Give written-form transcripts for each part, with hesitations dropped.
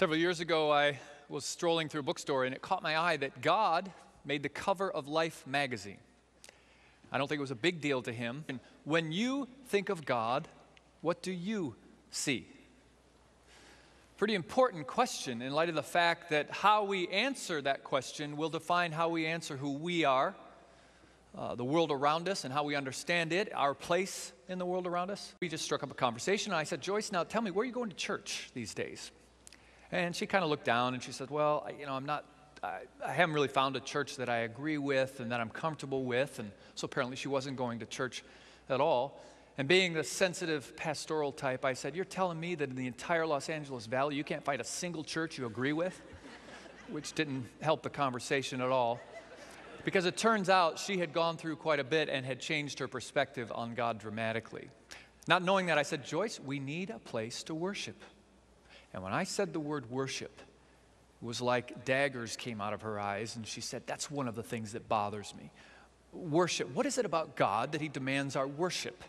Several years ago, I was strolling through a bookstore, and it caught my eye that God made the cover of Life magazine. I don't think it was a big deal to him. And when you think of God, what do you see? Pretty important question in light of the fact that how we answer that question will define how we answer who we are, the world around us, and how we understand it, our place in the world around us. We just struck up a conversation, and I said, "Joyce, now tell me, where are you going to church these days?" And she kind of looked down and she said, "Well, I haven't really found a church that I agree with and that I'm comfortable with." And so apparently she wasn't going to church at all. And being the sensitive pastoral type, I said, "You're telling me that in the entire Los Angeles Valley you can't find a single church you agree with?" Which didn't help the conversation at all. Because it turns out she had gone through quite a bit and had changed her perspective on God dramatically. Not knowing that, I said, "Joyce, we need a place to worship." And when I said the word worship, it was like daggers came out of her eyes, and she said, "That's one of the things that bothers me. Worship. What is it about God that he demands our worship?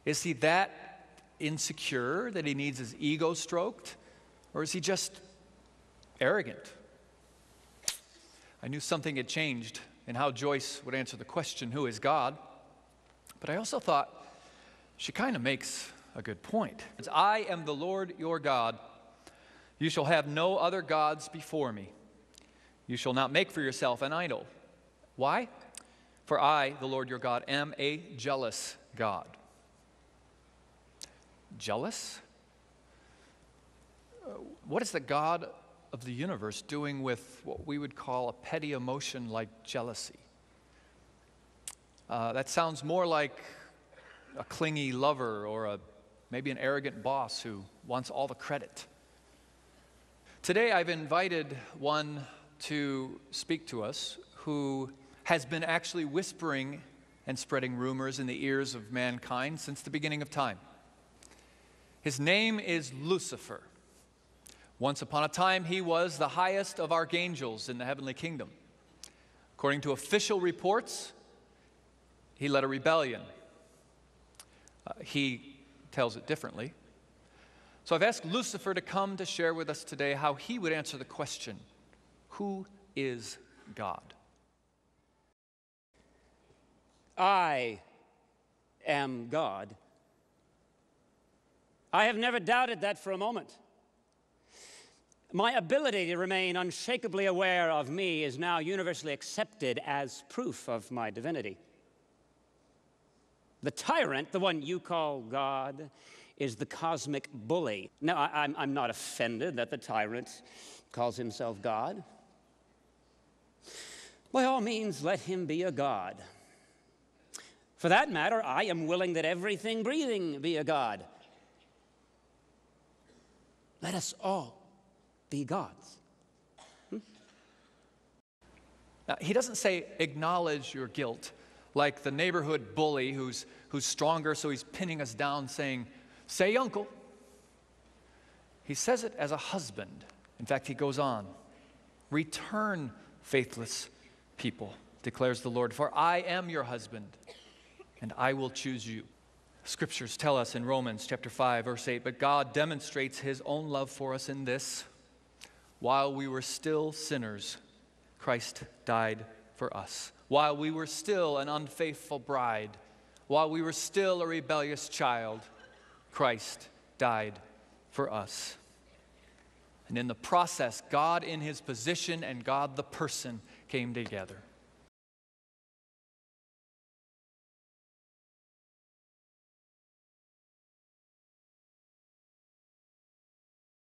Is he that insecure that he needs his ego stroked? Or is he just arrogant?" I knew something had changed in how Joyce would answer the question, who is God? But I also thought, she kind of makes a good point. "I am the Lord your God. You shall have no other gods before me. You shall not make for yourself an idol." Why? "For I, the Lord your God, am a jealous God." Jealous? What is the God of the universe doing with what we would call a petty emotion like jealousy? That sounds more like a clingy lover or maybe an arrogant boss who wants all the credit. Today I've invited one to speak to us who has been actually whispering and spreading rumors in the ears of mankind since the beginning of time. His name is Lucifer. Once upon a time, he was the highest of archangels in the heavenly kingdom. According to official reports, he led a rebellion. He tells it differently. So I've asked Lucifer to come to share with us today how he would answer the question, who is God? I am God. I have never doubted that for a moment. My ability to remain unshakably aware of me is now universally accepted as proof of my divinity. The tyrant, the one you call God, is the cosmic bully. Now, I'm not offended that the tyrant calls himself God. By all means, let him be a god. For that matter, I am willing that everything breathing be a god. Let us all be gods. Now, he doesn't say acknowledge your guilt like the neighborhood bully who's stronger, so he's pinning us down saying, "Say uncle." He says it as a husband. In fact, he goes on, "Return, faithless people, declares the Lord, for I am your husband, and I will choose you." Scriptures tell us in Romans chapter 5, verse 8, "But God demonstrates his own love for us in this: while we were still sinners, Christ died for us. While we were still an unfaithful bride, while we were still a rebellious child, Christ died for us." And in the process, God in his position and God the person came together.